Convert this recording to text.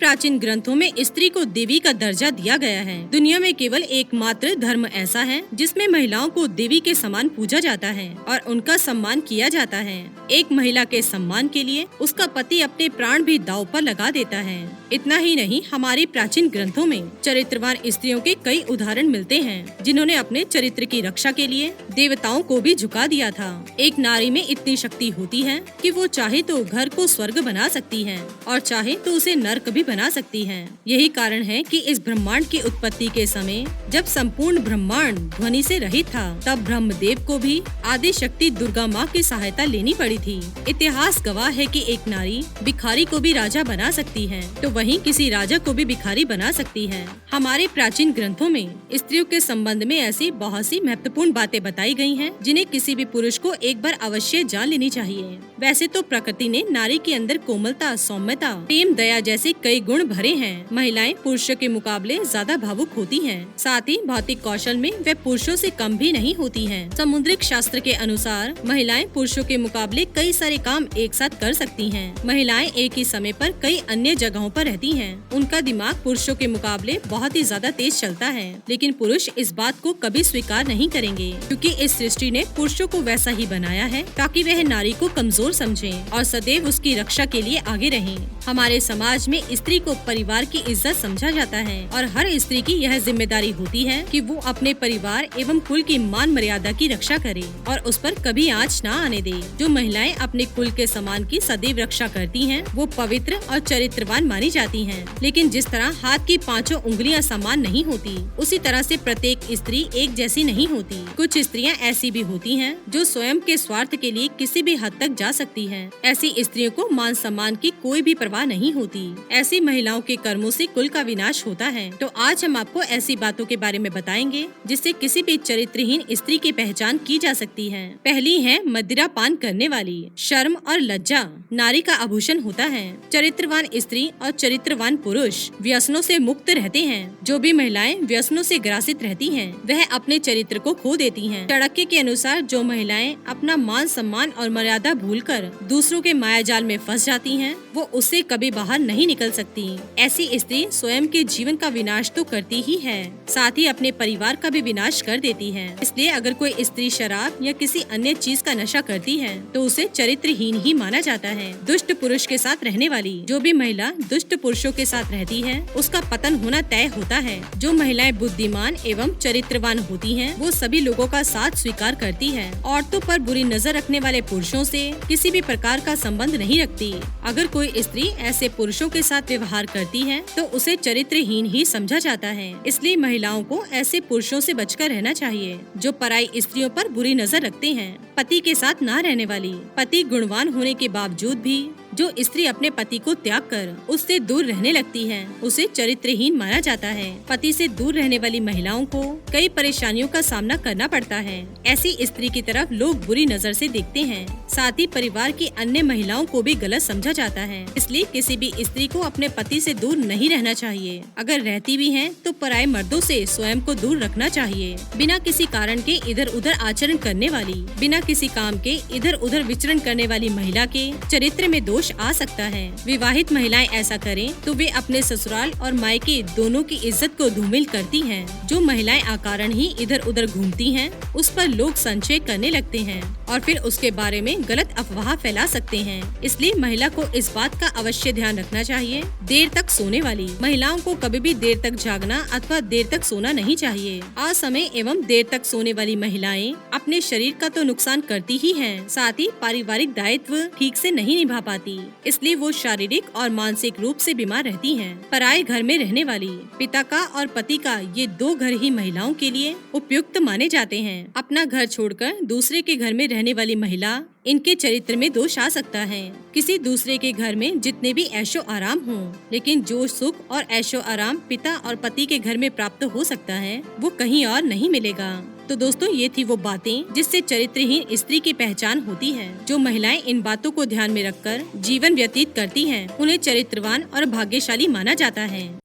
प्राचीन ग्रंथों में स्त्री को देवी का दर्जा दिया गया है। दुनिया में केवल एकमात्र धर्म ऐसा है जिसमें महिलाओं को देवी के समान पूजा जाता है और उनका सम्मान किया जाता है। एक महिला के सम्मान के लिए उसका पति अपने प्राण भी दांव पर लगा देता है। इतना ही नहीं, हमारे प्राचीन ग्रंथों में चरित्रवान स्त्रियों के कई उदाहरण मिलते हैं जिन्होंने अपने चरित्र की रक्षा के लिए देवताओं को भी झुका दिया था। एक नारी में इतनी शक्ति होती है कि वो चाहे तो घर को स्वर्ग बना सकती है और चाहे तो उसे नर्क भी बना सकती है। यही कारण है कि इस ब्रह्मांड की उत्पत्ति के समय जब संपूर्ण ब्रह्मांड ध्वनि से रहित था, तब ब्रह्मदेव को भी आदि शक्ति दुर्गा माँ की सहायता लेनी पड़ी थी। इतिहास गवाह है कि एक नारी भिखारी को भी राजा बना सकती है, तो वहीं किसी राजा को भी भिखारी बना सकती है। हमारे प्राचीन ग्रंथों में स्त्रियों के संबंध में ऐसी बहुत सी महत्वपूर्ण बातें बताई गई हैं, जिन्हें किसी भी पुरुष को एक बार अवश्य जान लेनी चाहिए। वैसे तो प्रकृति ने नारी के अंदर कोमलता, सौम्यता, प्रेम, दया जैसे कई गुण भरे हैं। महिलाएं पुरुषों के मुकाबले ज्यादा भावुक होती हैं। साथ ही भौतिक कौशल में वे पुरुषों से कम भी नहीं होती हैं। समुद्रिक शास्त्र के अनुसार महिलाएं पुरुषों के मुकाबले कई सारे काम एक साथ कर सकती हैं। महिलाएं एक ही समय पर कई अन्य जगहों पर रहती हैं। उनका दिमाग पुरुषों के मुकाबले बहुत ही ज्यादा तेज चलता है, लेकिन पुरुष इस बात को कभी स्वीकार नहीं करेंगे, क्योंकि इस सृष्टि ने पुरुषों को वैसा ही बनाया है ताकि वह नारी को कमजोर समझें और सदैव उसकी रक्षा के लिए आगे रहें। हमारे समाज में स्त्री को परिवार की इज्जत समझा जाता है और हर स्त्री की यह जिम्मेदारी होती है कि वो अपने परिवार एवं कुल की मान मर्यादा की रक्षा करे और उस पर कभी आँच न आने दे। जो महिलाएं अपने कुल के सम्मान की सदैव रक्षा करती हैं, वो पवित्र और चरित्रवान मानी जाती हैं। लेकिन जिस तरह हाथ की पांचों उंगलियां समान नहीं होती, उसी तरह से प्रत्येक स्त्री एक जैसी नहीं होती। कुछ स्त्रियां ऐसी भी होती हैं जो स्वयं के स्वार्थ के लिए किसी भी हद तक जा सकती हैं। ऐसी स्त्रियों को मान सम्मान की कोई भी परवाह नहीं होती। ऐसी महिलाओं के कर्मों से कुल का विनाश होता है। तो आज हम आपको ऐसी बातों के बारे में बताएंगे जिससे किसी भी चरित्रहीन स्त्री की पहचान की जा सकती है। पहली है मदिरा पान करने वाली। शर्म और लज्जा नारी का आभूषण होता है। चरित्रवान स्त्री और चरित्रवान पुरुष व्यसनों से मुक्त रहते हैं। जो भी महिलाएं व्यसनों से ग्रासित रहती हैं, वह अपने चरित्र को खो देती हैं। चाणक्य के अनुसार जो महिलाएं अपना मान सम्मान और मर्यादा भूलकर दूसरों के मायाजाल में फंस जाती हैं, वो उससे कभी बाहर नहीं निकल सकती। ऐसी स्त्री स्वयं के जीवन का विनाश तो करती ही है, साथ ही अपने परिवार का भी विनाश कर देती है। इसलिए अगर कोई स्त्री शराब या किसी अन्य चीज का नशा करती है, तो उसे चरित्रहीन ही माना जाता है। दुष्ट पुरुष के साथ रहने वाली। जो भी महिला दुष्ट पुरुषों के साथ रहती है, उसका पतन होना तय होता है। जो महिलाएं बुद्धिमान एवं चरित्रवान होती हैं, वो सभी लोगों का साथ स्वीकार करती है। औरतों पर बुरी नजर रखने वाले पुरुषों से किसी भी प्रकार का संबंध नहीं रखती। अगर कोई स्त्री ऐसे पुरुषों के साथ व्यवहार करती है, तो उसे चरित्रहीन ही समझा जाता है। इसलिए महिलाओं को ऐसे पुरुषों से बचकर रहना चाहिए जो पराई स्त्रियों पर बुरी नजर रखते हैं। पति के साथ ना रहने वाली। पति गुणवान होने के बावजूद भी जो स्त्री अपने पति को त्याग कर उससे दूर रहने लगती है, उसे चरित्रहीन माना जाता है। पति से दूर रहने वाली महिलाओं को कई परेशानियों का सामना करना पड़ता है। ऐसी स्त्री की तरफ लोग बुरी नजर से देखते हैं। साथ ही परिवार की अन्य महिलाओं को भी गलत समझा जाता है। इसलिए किसी भी स्त्री को अपने पति से दूर नहीं रहना चाहिए। अगर रहती भी है तो पराये मर्दों से स्वयं को दूर रखना चाहिए। बिना किसी कारण के इधर उधर आचरण करने वाली, बिना किसी काम के इधर उधर विचरण करने वाली महिला के चरित्र में दोष आ सकता है। विवाहित महिलाएं ऐसा करें तो वे अपने ससुराल और मायके दोनों की इज्जत को धूमिल करती हैं। जो महिलाएं अकारण ही इधर उधर घूमती हैं, उस पर लोग संशय करने लगते हैं और फिर उसके बारे में गलत अफवाह फैला सकते हैं। इसलिए महिला को इस बात का अवश्य ध्यान रखना चाहिए। देर तक सोने वाली। महिलाओं को कभी भी देर तक जागना अथवा देर तक सोना नहीं चाहिए। असमय एवं देर तक सोने वाली महिलाएं अपने शरीर का तो नुकसान करती ही हैं, साथ ही पारिवारिक दायित्व ठीक से नहीं निभा पाती। इसलिए वो शारीरिक और मानसिक रूप से बीमार रहती हैं। पराये घर में रहने वाली। पिता का और पति का ये दो घर ही महिलाओं के लिए उपयुक्त माने जाते हैं। अपना घर छोड़कर दूसरे के घर में रहने वाली महिला, इनके चरित्र में दोष आ सकता है। किसी दूसरे के घर में जितने भी ऐशो आराम हों, लेकिन जो सुख और ऐशो आराम पिता और पति के घर में प्राप्त हो सकता है, वो कहीं और नहीं मिलेगा। तो दोस्तों, ये थी वो बातें जिससे चरित्रहीन स्त्री की पहचान होती है। जो महिलाएं इन बातों को ध्यान में रखकर जीवन व्यतीत करती हैं, उन्हें चरित्रवान और भाग्यशाली माना जाता है।